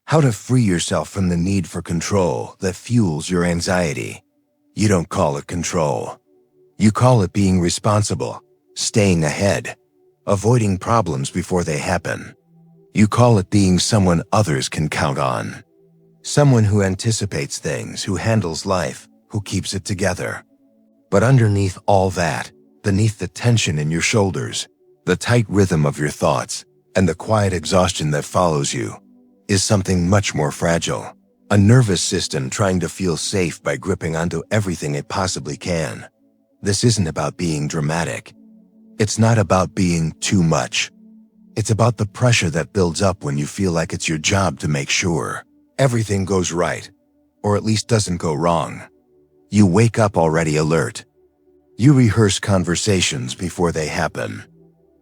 How to free yourself from the need for control that fuels your anxiety. You don't call it control. You call it being responsible, staying ahead, avoiding problems before they happen. You call it being someone others can count on. Someone who anticipates things, who handles life, who keeps it together. But underneath all that, beneath the tension in your shoulders, the tight rhythm of your thoughts, and the quiet exhaustion that follows you, is something much more fragile. A nervous system trying to feel safe by gripping onto everything it possibly can. This isn't about being dramatic. It's not about being too much. It's about the pressure that builds up when you feel like it's your job to make sure everything goes right, or at least doesn't go wrong. You wake up already alert. You rehearse conversations before they happen.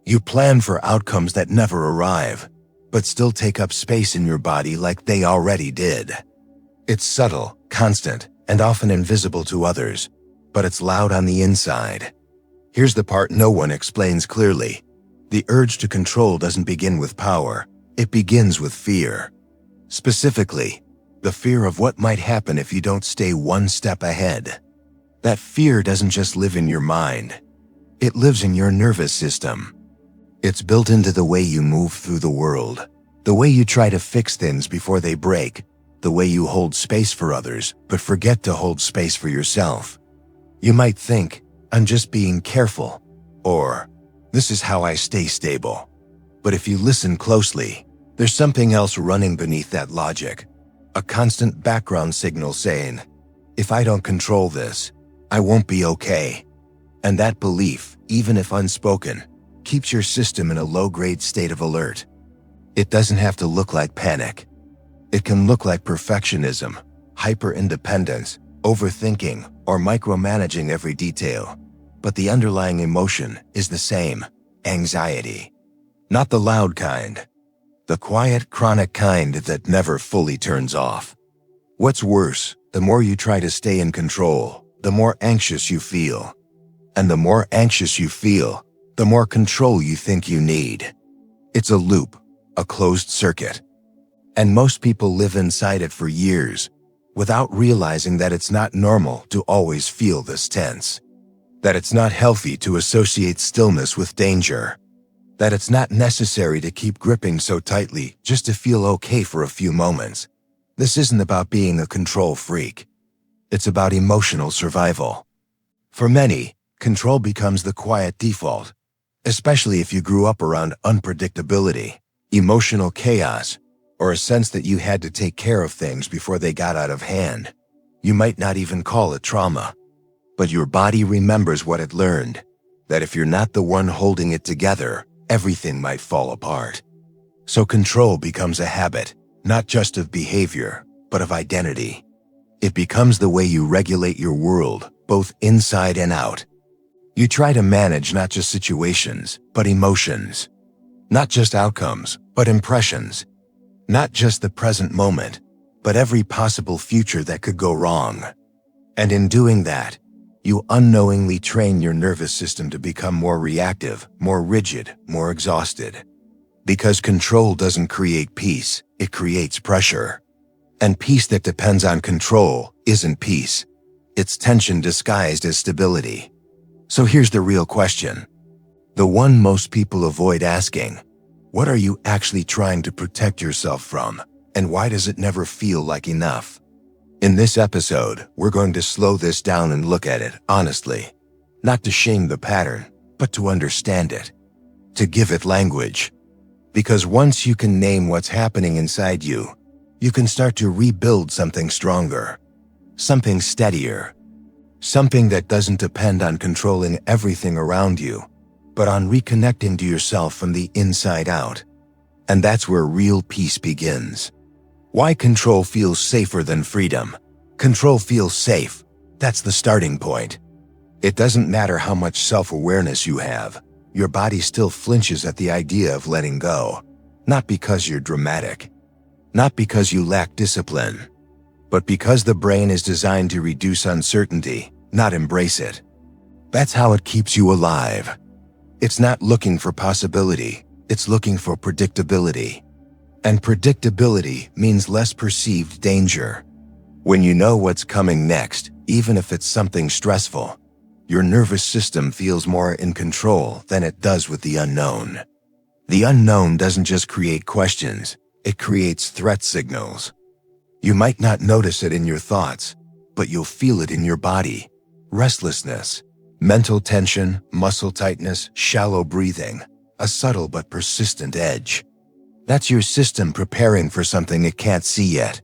You plan for outcomes that never arrive, but still take up space in your body like they already did. It's subtle, constant, and often invisible to others, but it's loud on the inside. Here's the part no one explains clearly. The urge to control doesn't begin with power, it begins with fear. Specifically, the fear of what might happen if you don't stay one step ahead. That fear doesn't just live in your mind, it lives in your nervous system. It's built into the way you move through the world, the way you try to fix things before they break, the way you hold space for others but forget to hold space for yourself. You might think, I'm just being careful, or this is how I stay stable. But if you listen closely, there's something else running beneath that logic. A constant background signal saying, if I don't control this, I won't be okay. And that belief, even if unspoken, keeps your system in a low-grade state of alert. It doesn't have to look like panic. It can look like perfectionism, hyper-independence, overthinking, or micromanaging every detail. But the underlying emotion is the same: anxiety. Not the loud kind. The quiet, chronic kind that never fully turns off. What's worse, the more you try to stay in control, the more anxious you feel. And the more anxious you feel, the more control you think you need. It's a loop, a closed circuit. And most people live inside it for years, without realizing that it's not normal to always feel this tense. That it's not healthy to associate stillness with danger. That it's not necessary to keep gripping so tightly just to feel okay for a few moments. This isn't about being a control freak. It's about emotional survival. For many, control becomes the quiet default, especially if you grew up around unpredictability, emotional chaos, or a sense that you had to take care of things before they got out of hand. You might not even call it trauma, but your body remembers what it learned, that if you're not the one holding it together, everything might fall apart. So control becomes a habit, not just of behavior, but of identity. It becomes the way you regulate your world, both inside and out. You try to manage not just situations, but emotions. Not just outcomes, but impressions. Not just the present moment, but every possible future that could go wrong. And in doing that, you unknowingly train your nervous system to become more reactive, more rigid, more exhausted. Because control doesn't create peace, it creates pressure. And peace that depends on control isn't peace. It's tension disguised as stability. So here's the real question. The one most people avoid asking. What are you actually trying to protect yourself from, and why does it never feel like enough? In this episode, we're going to slow this down and look at it honestly. Not to shame the pattern, but to understand it. To give it language. Because once you can name what's happening inside you, you can start to rebuild something stronger. Something steadier. Something that doesn't depend on controlling everything around you, but on reconnecting to yourself from the inside out. And that's where real peace begins. Why control feels safer than freedom? Control feels safe. That's the starting point. It doesn't matter how much self-awareness you have. Your body still flinches at the idea of letting go. Not because you're dramatic. Not because you lack discipline. But because the brain is designed to reduce uncertainty, not embrace it. That's how it keeps you alive. It's not looking for possibility, it's looking for predictability. And predictability means less perceived danger. When you know what's coming next, even if it's something stressful, your nervous system feels more in control than it does with the unknown. The unknown doesn't just create questions, it creates threat signals. You might not notice it in your thoughts, but you'll feel it in your body. Restlessness, mental tension, muscle tightness, shallow breathing, a subtle but persistent edge. That's your system preparing for something it can't see yet.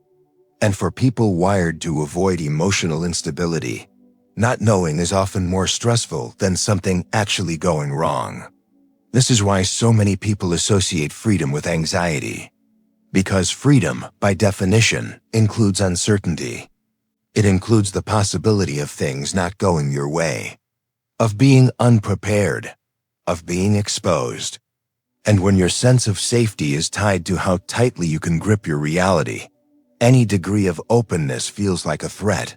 And for people wired to avoid emotional instability, not knowing is often more stressful than something actually going wrong. This is why so many people associate freedom with anxiety. Because freedom, by definition, includes uncertainty. It includes the possibility of things not going your way, of being unprepared, of being exposed. And when your sense of safety is tied to how tightly you can grip your reality, any degree of openness feels like a threat.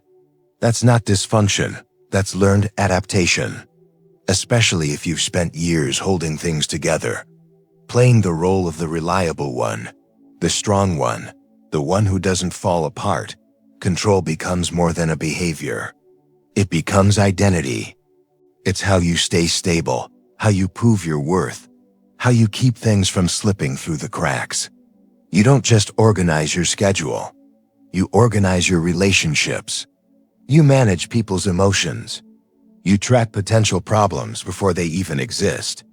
That's not dysfunction, that's learned adaptation. Especially if you've spent years holding things together, playing the role of the reliable one, the strong one, the one who doesn't fall apart. Control becomes more than a behavior. It becomes identity. It's how you stay stable, how you prove your worth, how you keep things from slipping through the cracks. You don't just organize your schedule. You organize your relationships. You manage people's emotions. You track potential problems before they even exist.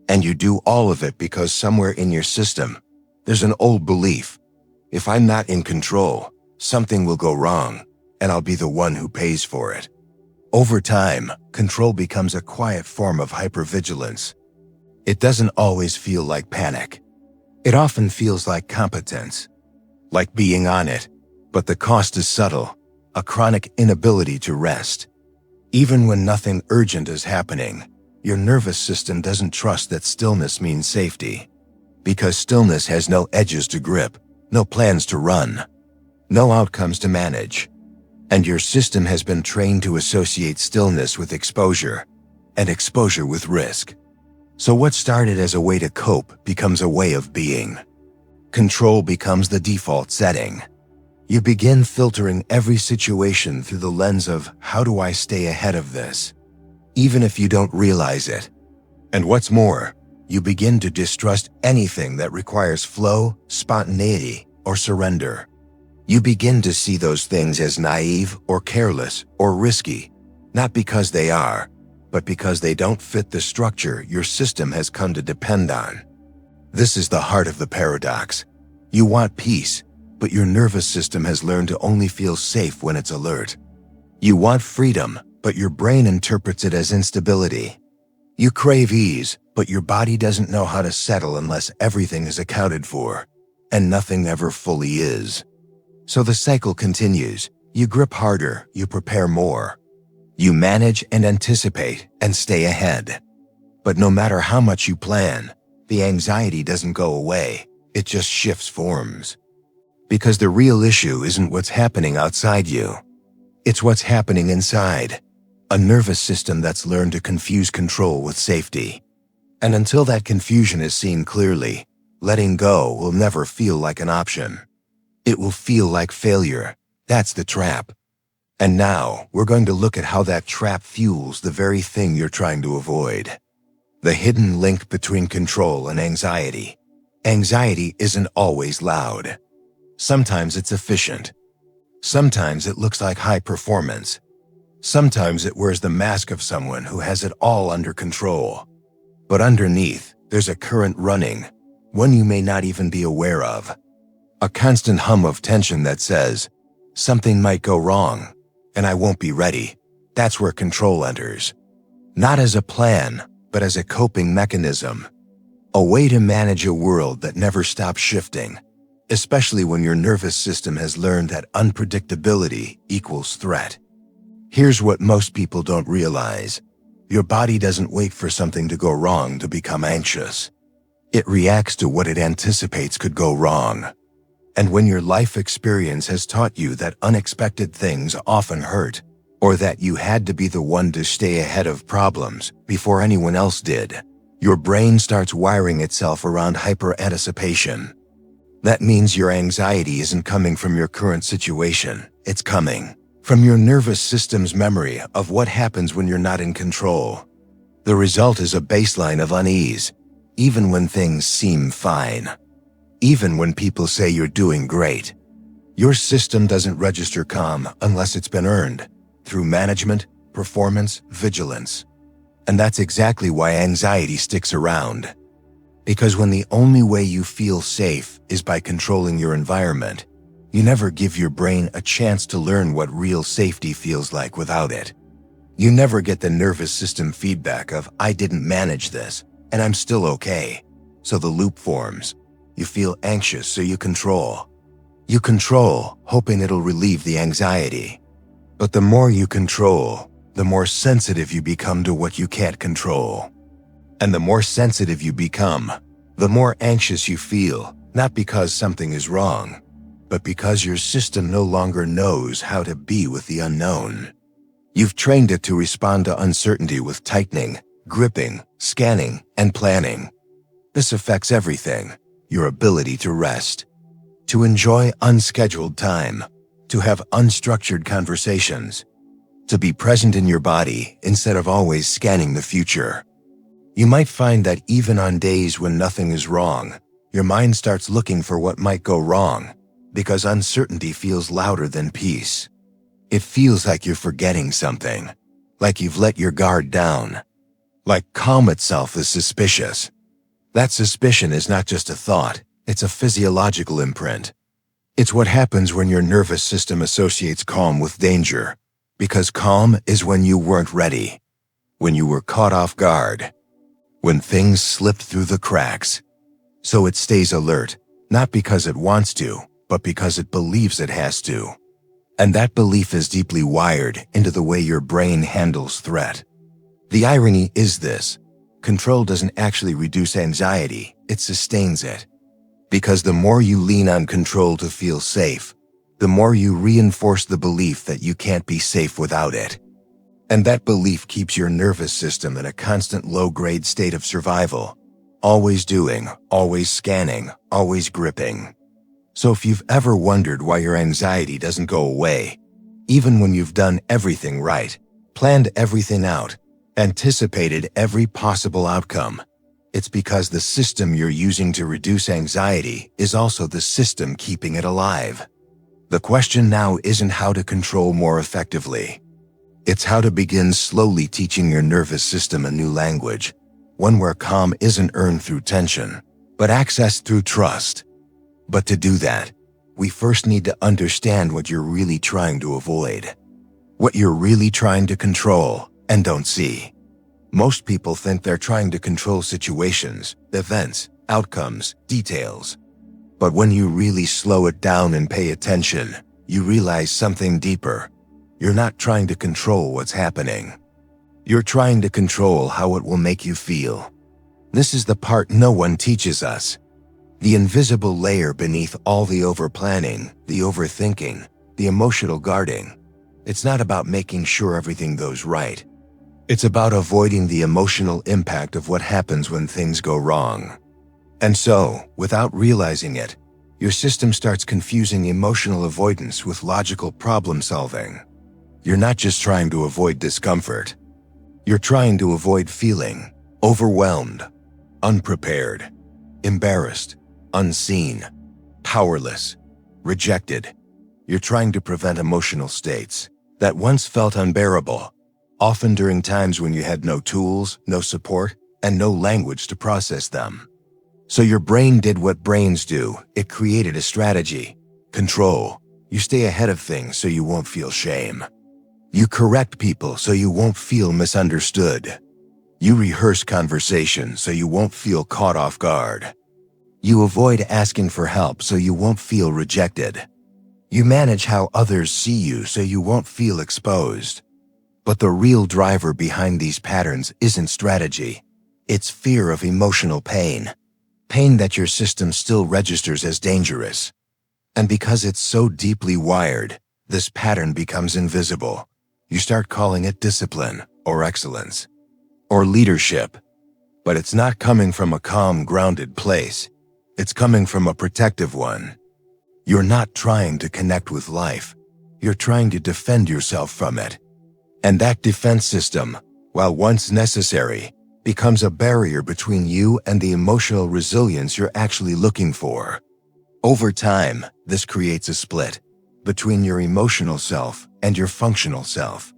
And you do all of it because somewhere in your system, there's an old belief. If I'm not in control, something will go wrong, and I'll be the one who pays for it. Over time, control becomes a quiet form of hypervigilance. It doesn't always feel like panic. It often feels like competence, like being on it, but the cost is subtle, a chronic inability to rest. Even when nothing urgent is happening, your nervous system doesn't trust that stillness means safety. Because stillness has no edges to grip, no plans to run, no outcomes to manage. And your system has been trained to associate stillness with exposure, and exposure with risk. So what started as a way to cope becomes a way of being. Control becomes the default setting. You begin filtering every situation through the lens of, how do I stay ahead of this? Even if you don't realize it. And what's more, you begin to distrust anything that requires flow, spontaneity, or surrender. You begin to see those things as naive or careless or risky, not because they are, but because they don't fit the structure your system has come to depend on. This is the heart of the paradox. You want peace, but your nervous system has learned to only feel safe when it's alert. You want freedom, but your brain interprets it as instability. You crave ease, but your body doesn't know how to settle unless everything is accounted for, and nothing ever fully is. So the cycle continues. You grip harder, you prepare more. You manage and anticipate and stay ahead. But no matter how much you plan, the anxiety doesn't go away, it just shifts forms. Because the real issue isn't what's happening outside you. It's what's happening inside. A nervous system that's learned to confuse control with safety. And until that confusion is seen clearly, letting go will never feel like an option. It will feel like failure. That's the trap. And now, we're going to look at how that trap fuels the very thing you're trying to avoid. The hidden link between control and anxiety. Anxiety isn't always loud. Sometimes it's efficient. Sometimes it looks like high performance. Sometimes it wears the mask of someone who has it all under control. But underneath, there's a current running, one you may not even be aware of. A constant hum of tension that says, something might go wrong, and I won't be ready. That's where control enters. Not as a plan, but as a coping mechanism. A way to manage a world that never stops shifting, especially when your nervous system has learned that unpredictability equals threat. Here's what most people don't realize. Your body doesn't wait for something to go wrong to become anxious. It reacts to what it anticipates could go wrong. And when your life experience has taught you that unexpected things often hurt, or that you had to be the one to stay ahead of problems before anyone else did, your brain starts wiring itself around hyper-anticipation. That means your anxiety isn't coming from your current situation. It's coming from your nervous system's memory of what happens when you're not in control. The result is a baseline of unease, even when things seem fine. Even when people say you're doing great. Your system doesn't register calm unless it's been earned through management, performance, vigilance. And that's exactly why anxiety sticks around. Because when the only way you feel safe is by controlling your environment, you never give your brain a chance to learn what real safety feels like without it. You never get the nervous system feedback of, I didn't manage this, and I'm still okay. So the loop forms. You feel anxious, so you control. You control, hoping it'll relieve the anxiety. But the more you control, the more sensitive you become to what you can't control. And the more sensitive you become, the more anxious you feel, not because something is wrong, but because your system no longer knows how to be with the unknown. You've trained it to respond to uncertainty with tightening, gripping, scanning, and planning. This affects everything: your ability to rest, to enjoy unscheduled time, to have unstructured conversations, to be present in your body instead of always scanning the future. You might find that even on days when nothing is wrong, your mind starts looking for what might go wrong, because uncertainty feels louder than peace. It feels like you're forgetting something, like you've let your guard down, like calm itself is suspicious. That suspicion is not just a thought, it's a physiological imprint. It's what happens when your nervous system associates calm with danger, because calm is when you weren't ready, when you were caught off guard, when things slipped through the cracks. So it stays alert, not because it wants to, but because it believes it has to. And that belief is deeply wired into the way your brain handles threat. The irony is this: control doesn't actually reduce anxiety, it sustains it. Because the more you lean on control to feel safe, the more you reinforce the belief that you can't be safe without it. And that belief keeps your nervous system in a constant low-grade state of survival, always doing, always scanning, always gripping. So if you've ever wondered why your anxiety doesn't go away, even when you've done everything right, planned everything out, anticipated every possible outcome, it's because the system you're using to reduce anxiety is also the system keeping it alive. The question now isn't how to control more effectively. It's how to begin slowly teaching your nervous system a new language, one where calm isn't earned through tension, but accessed through trust. But to do that, we first need to understand what you're really trying to avoid, what you're really trying to control and don't see. Most people think they're trying to control situations, events, outcomes, details. But when you really slow it down and pay attention, you realize something deeper. You're not trying to control what's happening. You're trying to control how it will make you feel. This is the part no one teaches us. The invisible layer beneath all the over-planning, the overthinking, the emotional guarding. It's not about making sure everything goes right. It's about avoiding the emotional impact of what happens when things go wrong. And so, without realizing it, your system starts confusing emotional avoidance with logical problem solving. You're not just trying to avoid discomfort. You're trying to avoid feeling overwhelmed, unprepared, embarrassed, unseen, powerless, rejected. You're trying to prevent emotional states that once felt unbearable, often during times when you had no tools, no support, and no language to process them. So your brain did what brains do. It created a strategy. Control. You stay ahead of things so you won't feel shame. You correct people so you won't feel misunderstood. You rehearse conversations so you won't feel caught off guard. You avoid asking for help so you won't feel rejected. You manage how others see you so you won't feel exposed. But the real driver behind these patterns isn't strategy. It's fear of emotional pain. Pain that your system still registers as dangerous. And because it's so deeply wired, this pattern becomes invisible. You start calling it discipline, or excellence, or leadership. But it's not coming from a calm, grounded place. It's coming from a protective one. You're not trying to connect with life. You're trying to defend yourself from it. And that defense system, while once necessary, becomes a barrier between you and the emotional resilience you're actually looking for. Over time, this creates a split between your emotional self and your functional self.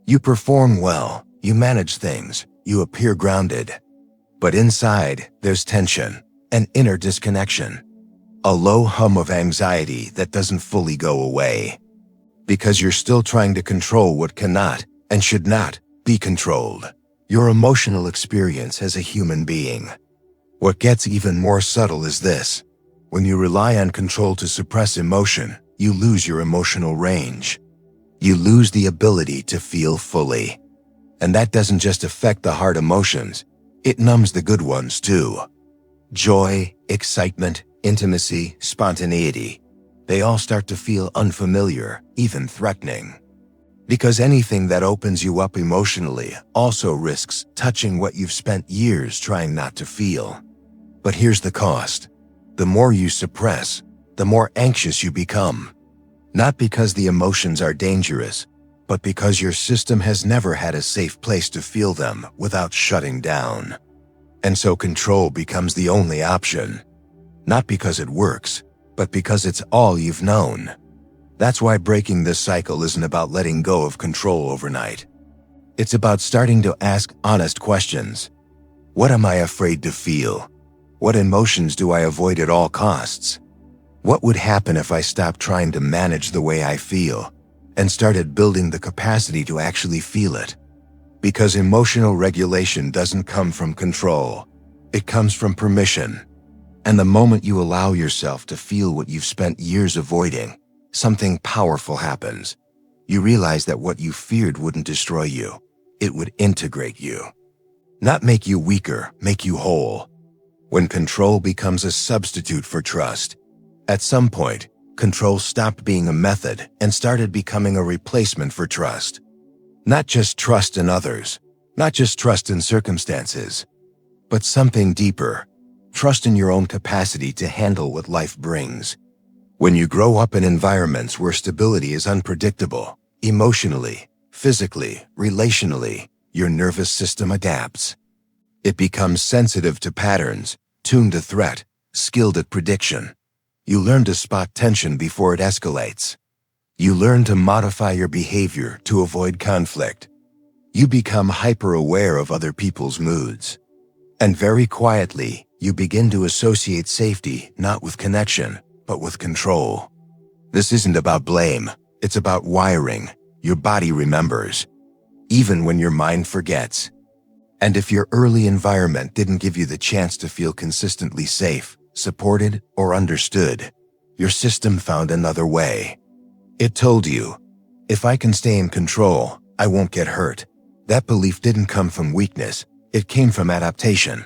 You perform well, you manage things, you appear grounded. But inside, there's tension, an inner disconnection, a low hum of anxiety that doesn't fully go away. Because you're still trying to control what cannot and should not be controlled. Your emotional experience as a human being. What gets even more subtle is this. When you rely on control to suppress emotion, you lose your emotional range. You lose the ability to feel fully. And that doesn't just affect the hard emotions, it numbs the good ones too. Joy, excitement, intimacy, spontaneity. They all start to feel unfamiliar, even threatening. Because anything that opens you up emotionally also risks touching what you've spent years trying not to feel. But here's the cost. The more you suppress, the more anxious you become. Not because the emotions are dangerous, but because your system has never had a safe place to feel them without shutting down. And so control becomes the only option. Not because it works, but because it's all you've known. That's why breaking this cycle isn't about letting go of control overnight. It's about starting to ask honest questions. What am I afraid to feel? What emotions do I avoid at all costs? What would happen if I stopped trying to manage the way I feel and started building the capacity to actually feel it? Because emotional regulation doesn't come from control. It comes from permission. And the moment you allow yourself to feel what you've spent years avoiding, something powerful happens. You realize that what you feared wouldn't destroy you. It would integrate you. Not make you weaker, make you whole. When control becomes a substitute for trust, at some point, control stopped being a method and started becoming a replacement for trust. Not just trust in others, not just trust in circumstances, but something deeper. Trust in your own capacity to handle what life brings. When you grow up in environments where stability is unpredictable, emotionally, physically, relationally, your nervous system adapts. It becomes sensitive to patterns, tuned to threat, skilled at prediction. You learn to spot tension before it escalates. You learn to modify your behavior to avoid conflict. You become hyper-aware of other people's moods. And very quietly, you begin to associate safety not with connection, but with control. This isn't about blame, it's about wiring. Your body remembers, even when your mind forgets. And if your early environment didn't give you the chance to feel consistently safe, supported, or understood, your system found another way. It told you, if I can stay in control, I won't get hurt. That belief didn't come from weakness, it came from adaptation.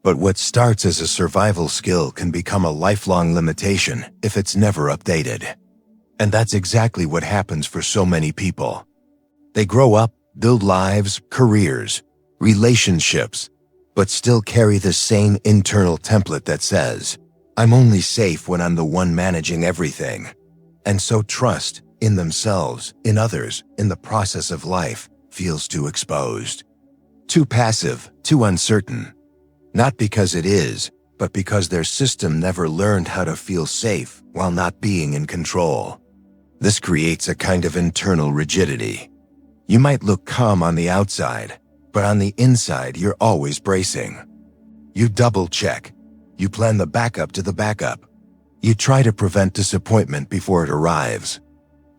But what starts as a survival skill can become a lifelong limitation if it's never updated. And that's exactly what happens for so many people. They grow up, build lives, careers, relationships, but still carry the same internal template that says, I'm only safe when I'm the one managing everything. And so trust in themselves, in others, in the process of life feels too exposed. Too passive, too uncertain. Not because it is, but because their system never learned how to feel safe while not being in control. This creates a kind of internal rigidity. You might look calm on the outside, but on the inside you're always bracing. You double-check. You plan the backup to the backup. You try to prevent disappointment before it arrives.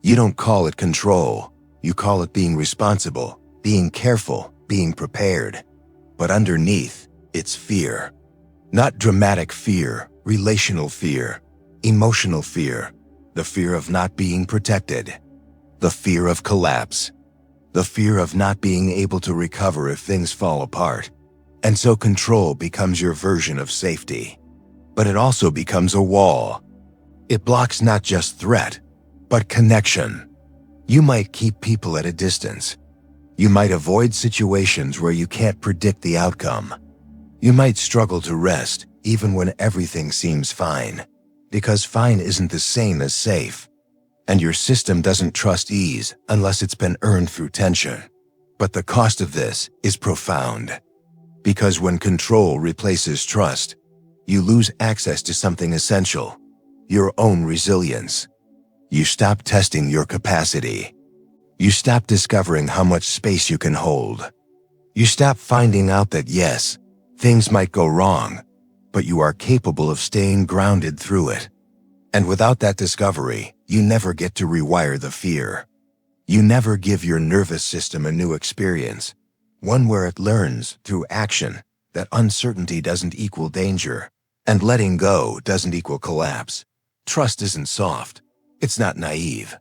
You don't call it control. You call it being responsible, being careful, being prepared. But underneath, it's fear. Not dramatic fear, relational fear, emotional fear, the fear of not being protected, the fear of collapse, the fear of not being able to recover if things fall apart. And so control becomes your version of safety. But it also becomes a wall. It blocks not just threat, but connection. You might keep people at a distance. You might avoid situations where you can't predict the outcome. You might struggle to rest, even when everything seems fine. Because fine isn't the same as safe. And your system doesn't trust ease unless it's been earned through tension. But the cost of this is profound. Because when control replaces trust, you lose access to something essential, your own resilience. You stop testing your capacity. You stop discovering how much space you can hold. You stop finding out that yes, things might go wrong, but you are capable of staying grounded through it. And without that discovery, you never get to rewire the fear. You never give your nervous system a new experience, one where it learns through action that uncertainty doesn't equal danger, and letting go doesn't equal collapse. Trust isn't soft. It's not naive.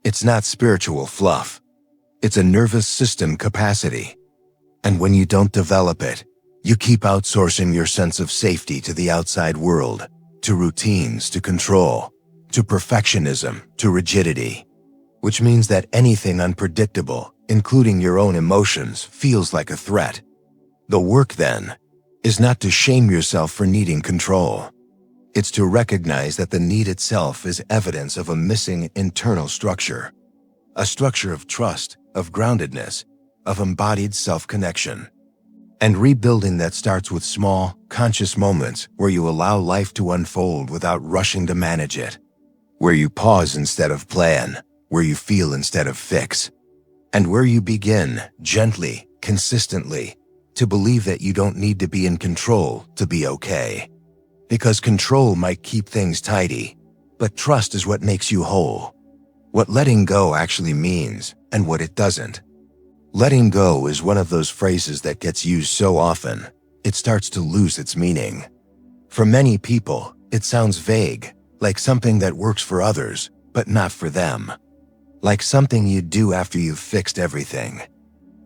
It's not spiritual fluff. It's a nervous system capacity. And when you don't develop it, you keep outsourcing your sense of safety to the outside world, to routines, to control, to perfectionism, to rigidity. Which means that anything unpredictable, including your own emotions, feels like a threat. The work, then, is not to shame yourself for needing control. It's to recognize that the need itself is evidence of a missing internal structure. A structure of trust, of groundedness, of embodied self-connection. And rebuilding that starts with small, conscious moments where you allow life to unfold without rushing to manage it. Where you pause instead of plan, where you feel instead of fix. And where you begin, gently, consistently, to believe that you don't need to be in control to be okay. Because control might keep things tidy, but trust is what makes you whole. What letting go actually means, and what it doesn't. Letting go is one of those phrases that gets used so often, it starts to lose its meaning. For many people, it sounds vague, like something that works for others, but not for them. Like something you do after you've fixed everything.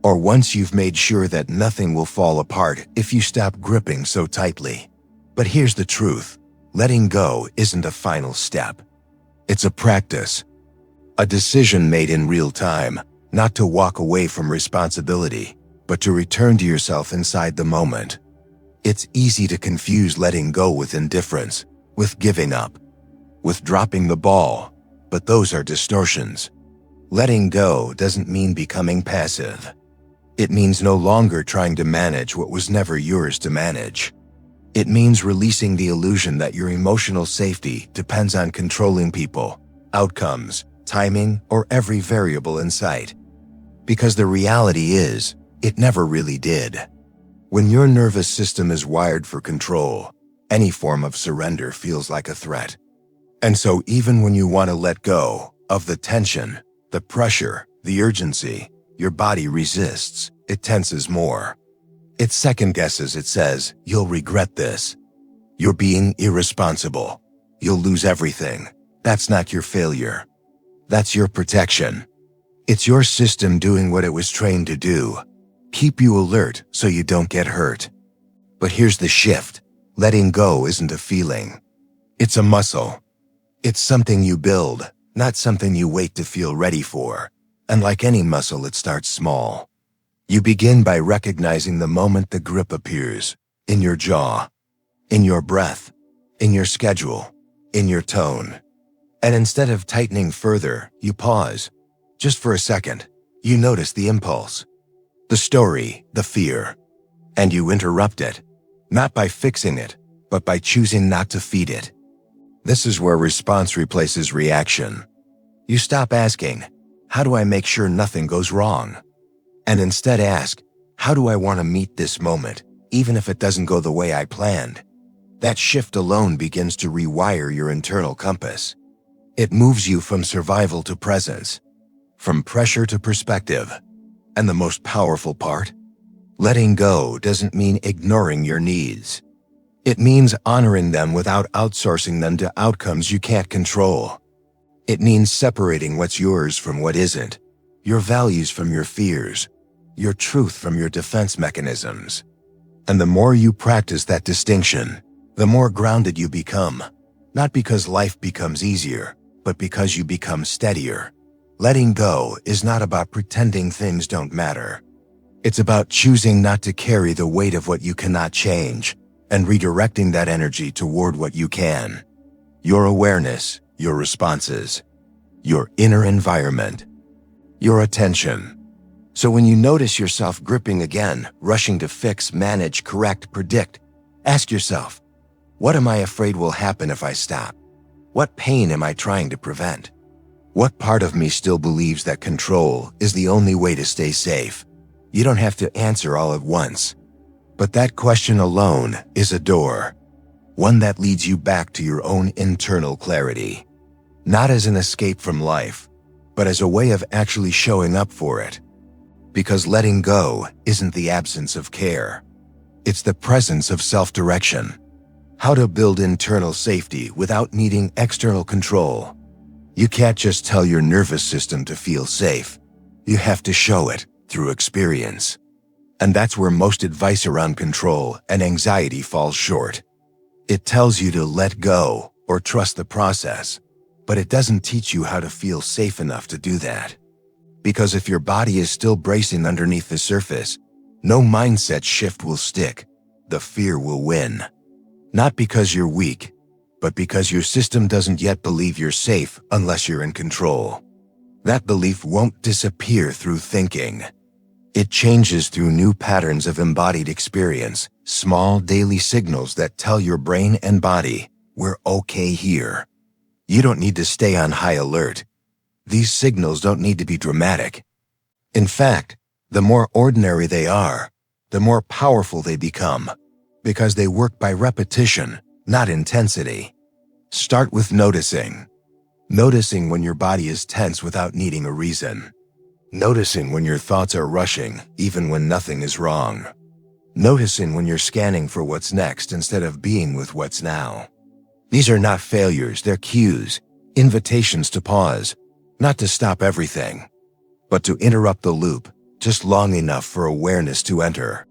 Or once you've made sure that nothing will fall apart if you stop gripping so tightly. But here's the truth. Letting go isn't a final step. It's a practice. A decision made in real time, not to walk away from responsibility, but to return to yourself inside the moment. It's easy to confuse letting go with indifference, with giving up, with dropping the ball, but those are distortions. Letting go doesn't mean becoming passive. It means no longer trying to manage what was never yours to manage. It means releasing the illusion that your emotional safety depends on controlling people, outcomes, timing, or every variable in sight. Because the reality is, it never really did. When your nervous system is wired for control, any form of surrender feels like a threat. And so even when you want to let go of the tension, the pressure, the urgency, your body resists, it tenses more. It second guesses, it says, you'll regret this. You're being irresponsible. You'll lose everything. That's not your failure. That's your protection. It's your system doing what it was trained to do. Keep you alert so you don't get hurt. But here's the shift. Letting go isn't a feeling. It's a muscle. It's something you build, not something you wait to feel ready for. And like any muscle, it starts small. You begin by recognizing the moment the grip appears, in your jaw, in your breath, in your schedule, in your tone. And instead of tightening further, you pause. Just for a second, you notice the impulse, the story, the fear, and you interrupt it, not by fixing it, but by choosing not to feed it. This is where response replaces reaction. You stop asking, how do I make sure nothing goes wrong? And instead ask, how do I want to meet this moment, even if it doesn't go the way I planned? That shift alone begins to rewire your internal compass. It moves you from survival to presence, from pressure to perspective. And the most powerful part? Letting go doesn't mean ignoring your needs. It means honoring them without outsourcing them to outcomes you can't control. It means separating what's yours from what isn't, your values from your fears, your truth from your defense mechanisms. And the more you practice that distinction, the more grounded you become, not because life becomes easier, but because you become steadier. Letting go is not about pretending things don't matter. It's about choosing not to carry the weight of what you cannot change, and redirecting that energy toward what you can. Your awareness, your responses, your inner environment, your attention. So when you notice yourself gripping again, rushing to fix, manage, correct, predict, ask yourself, what am I afraid will happen if I stop? What pain am I trying to prevent? What part of me still believes that control is the only way to stay safe? You don't have to answer all at once, but that question alone is a door, one that leads you back to your own internal clarity, not as an escape from life, but as a way of actually showing up for it. Because letting go isn't the absence of care. It's the presence of self-direction. How to build internal safety without needing external control. You can't just tell your nervous system to feel safe. You have to show it through experience. And that's where most advice around control and anxiety falls short. It tells you to let go or trust the process, but it doesn't teach you how to feel safe enough to do that. Because if your body is still bracing underneath the surface, no mindset shift will stick. The fear will win. Not because you're weak, but because your system doesn't yet believe you're safe unless you're in control. That belief won't disappear through thinking. It changes through new patterns of embodied experience, small daily signals that tell your brain and body, we're okay here. You don't need to stay on high alert. These signals don't need to be dramatic. In fact, the more ordinary they are, the more powerful they become, because they work by repetition, not intensity. Start with noticing. Noticing when your body is tense without needing a reason. Noticing when your thoughts are rushing, even when nothing is wrong. Noticing when you're scanning for what's next instead of being with what's now. These are not failures, they're cues, invitations to pause, not to stop everything, but to interrupt the loop just long enough for awareness to enter.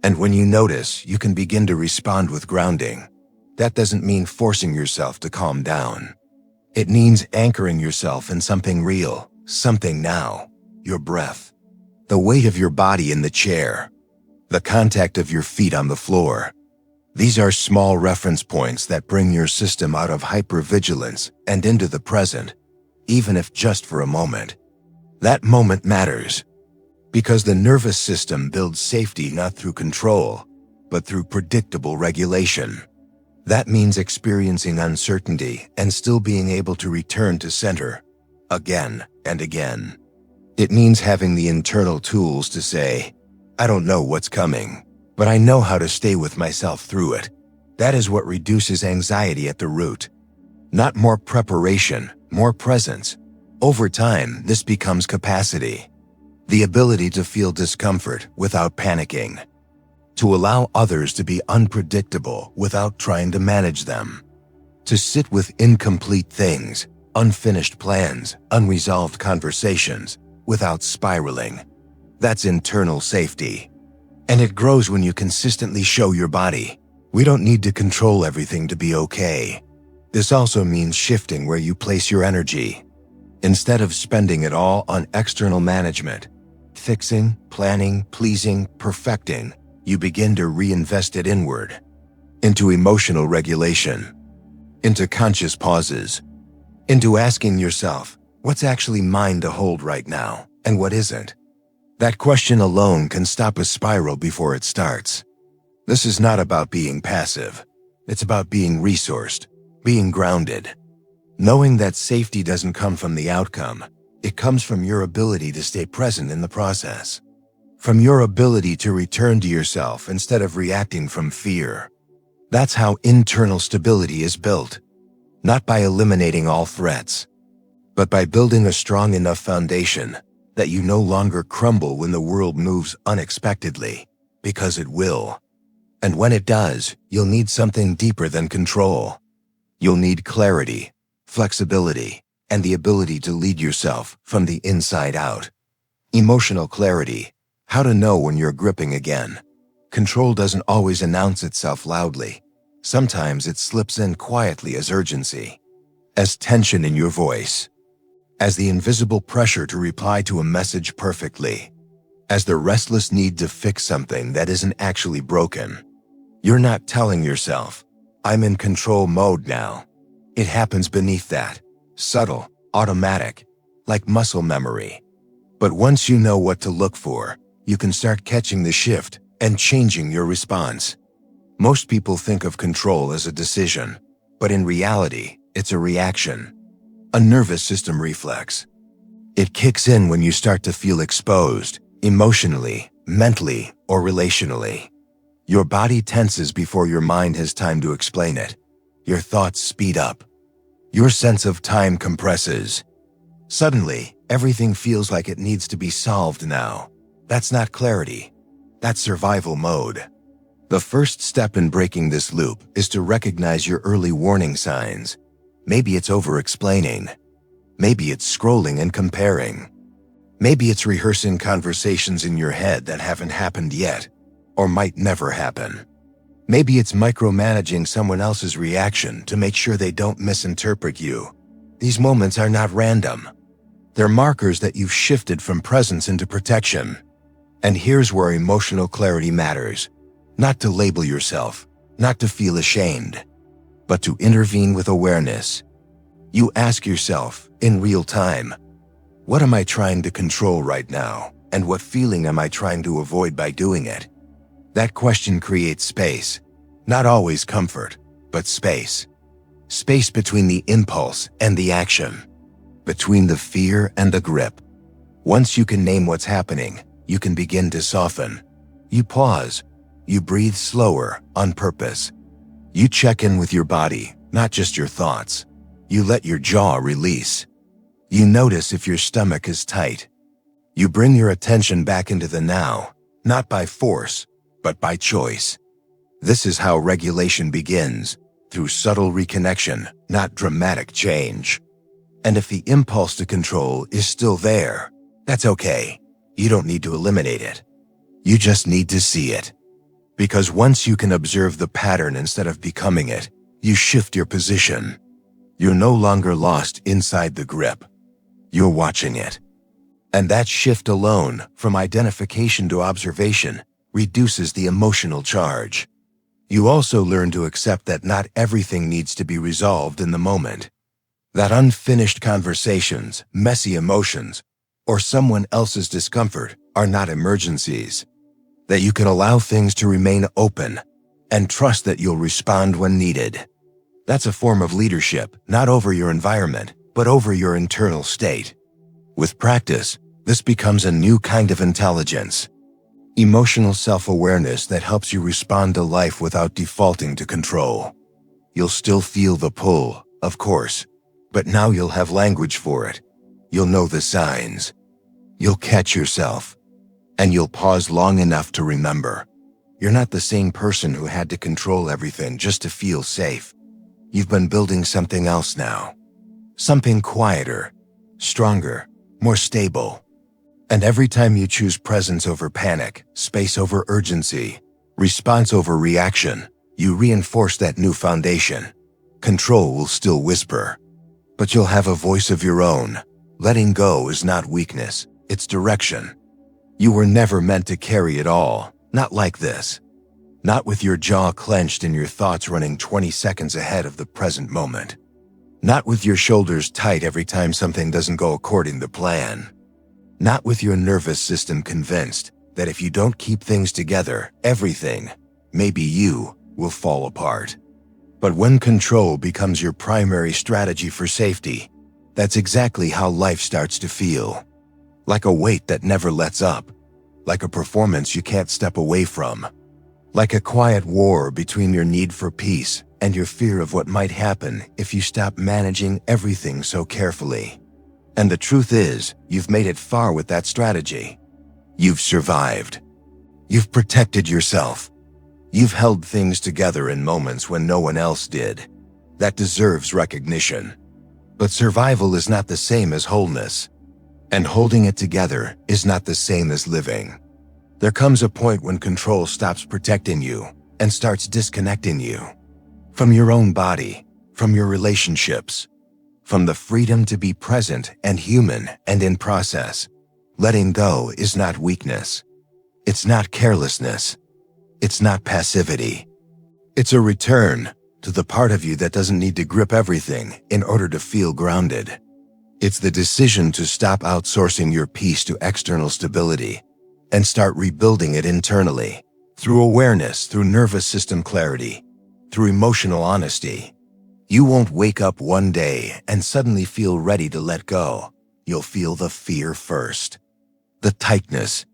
And when you notice, you can begin to respond with grounding. That doesn't mean forcing yourself to calm down. It means anchoring yourself in something real, something now. Your breath, the weight of your body in the chair, the contact of your feet on the floor. These are small reference points that bring your system out of hypervigilance and into the present, even if just for a moment. That moment matters, because the nervous system builds safety not through control, but through predictable regulation. That means experiencing uncertainty and still being able to return to center, again and again. It means having the internal tools to say, I don't know what's coming, but I know how to stay with myself through it. That is what reduces anxiety at the root. Not more preparation, more presence. Over time, this becomes capacity. The ability to feel discomfort without panicking. To allow others to be unpredictable without trying to manage them. To sit with incomplete things, unfinished plans, unresolved conversations, without spiraling. That's internal safety. And it grows when you consistently show your body, we don't need to control everything to be okay. This also means shifting where you place your energy. Instead of spending it all on external management, fixing, planning, pleasing, perfecting, you begin to reinvest it inward, into emotional regulation, into conscious pauses, into asking yourself, what's actually mine to hold right now, and what isn't? That question alone can stop a spiral before it starts. This is not about being passive. It's about being resourced, being grounded. Knowing that safety doesn't come from the outcome, it comes from your ability to stay present in the process. From your ability to return to yourself instead of reacting from fear. That's how internal stability is built. Not by eliminating all threats, but by building a strong enough foundation that you no longer crumble when the world moves unexpectedly, because it will. And when it does, you'll need something deeper than control. You'll need clarity, flexibility, and the ability to lead yourself from the inside out. Emotional clarity, how to know when you're gripping again. Control doesn't always announce itself loudly. Sometimes it slips in quietly as urgency, as tension in your voice, as the invisible pressure to reply to a message perfectly, as the restless need to fix something that isn't actually broken. You're not telling yourself, "I'm in control mode now." It happens beneath that, subtle, automatic, like muscle memory. But once you know what to look for, you can start catching the shift and changing your response. Most people think of control as a decision, but in reality, it's a reaction, a nervous system reflex. It kicks in when you start to feel exposed, emotionally, mentally, or relationally. Your body tenses before your mind has time to explain it. Your thoughts speed up. Your sense of time compresses. Suddenly, everything feels like it needs to be solved now. That's not clarity. That's survival mode. The first step in breaking this loop is to recognize your early warning signs. Maybe it's over-explaining. Maybe it's scrolling and comparing. Maybe it's rehearsing conversations in your head that haven't happened yet, or might never happen. Maybe it's micromanaging someone else's reaction to make sure they don't misinterpret you. These moments are not random. They're markers that you've shifted from presence into protection. And here's where emotional clarity matters. Not to label yourself, not to feel ashamed, but to intervene with awareness. You ask yourself, in real time, what am I trying to control right now, and what feeling am I trying to avoid by doing it? That question creates space. Not always comfort, but space. Space between the impulse and the action. Between the fear and the grip. Once you can name what's happening, you can begin to soften. You pause. You breathe slower, on purpose. You check in with your body, not just your thoughts. You let your jaw release. You notice if your stomach is tight. You bring your attention back into the now, not by force, but by choice. This is how regulation begins, through subtle reconnection, not dramatic change. And if the impulse to control is still there, that's okay. You don't need to eliminate it. You just need to see it. Because once you can observe the pattern instead of becoming it, you shift your position. You're no longer lost inside the grip. You're watching it. And that shift alone, from identification to observation, reduces the emotional charge. You also learn to accept that not everything needs to be resolved in the moment. That unfinished conversations, messy emotions, or someone else's discomfort are not emergencies. That you can allow things to remain open and trust that you'll respond when needed. That's a form of leadership, not over your environment, but over your internal state. With practice, this becomes a new kind of intelligence. Emotional self-awareness that helps you respond to life without defaulting to control. You'll still feel the pull, of course, but now you'll have language for it. You'll know the signs. You'll catch yourself. And you'll pause long enough to remember. You're not the same person who had to control everything just to feel safe. You've been building something else now. Something quieter, stronger, more stable. And every time you choose presence over panic, space over urgency, response over reaction, you reinforce that new foundation. Control will still whisper, but you'll have a voice of your own. Letting go is not weakness, it's direction. You were never meant to carry it all, not like this. Not with your jaw clenched and your thoughts running 20 seconds ahead of the present moment. Not with your shoulders tight every time something doesn't go according to plan. Not with your nervous system convinced that if you don't keep things together, everything, maybe you, will fall apart. But when control becomes your primary strategy for safety, that's exactly how life starts to feel. Like a weight that never lets up. Like a performance you can't step away from. Like a quiet war between your need for peace and your fear of what might happen if you stop managing everything so carefully. And the truth is, you've made it far with that strategy. You've survived. You've protected yourself. You've held things together in moments when no one else did. That deserves recognition. But survival is not the same as wholeness. And holding it together is not the same as living. There comes a point when control stops protecting you and starts disconnecting you. From your own body, from your relationships, from the freedom to be present and human and in process. Letting go is not weakness. It's not carelessness. It's not passivity. It's a return to the part of you that doesn't need to grip everything in order to feel grounded. It's the decision to stop outsourcing your peace to external stability and start rebuilding it internally, through awareness, through nervous system clarity, through emotional honesty. You won't wake up one day and suddenly feel ready to let go. You'll feel the fear first, the tightness,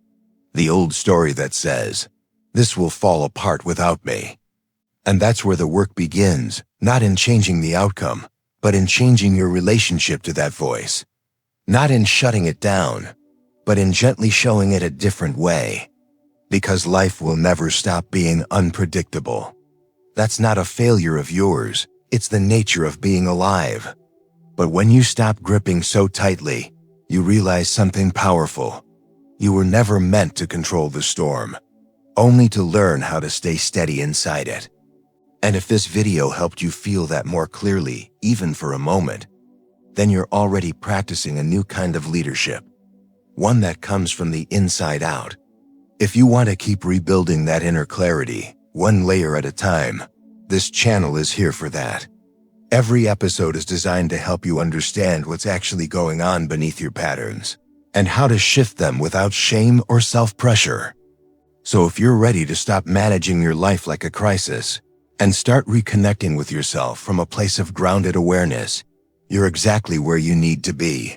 the old story that says, "This will fall apart without me." And that's where the work begins, not in changing the outcome, but in changing your relationship to that voice. Not in shutting it down, but in gently showing it a different way. Because life will never stop being unpredictable. That's not a failure of yours, it's the nature of being alive. But when you stop gripping so tightly, you realize something powerful. You were never meant to control the storm, only to learn how to stay steady inside it. And if this video helped you feel that more clearly, even for a moment, then you're already practicing a new kind of leadership, one that comes from the inside out. If you want to keep rebuilding that inner clarity, one layer at a time, this channel is here for that. Every episode is designed to help you understand what's actually going on beneath your patterns and how to shift them without shame or self-pressure. So if you're ready to stop managing your life like a crisis and start reconnecting with yourself from a place of grounded awareness, you're exactly where you need to be.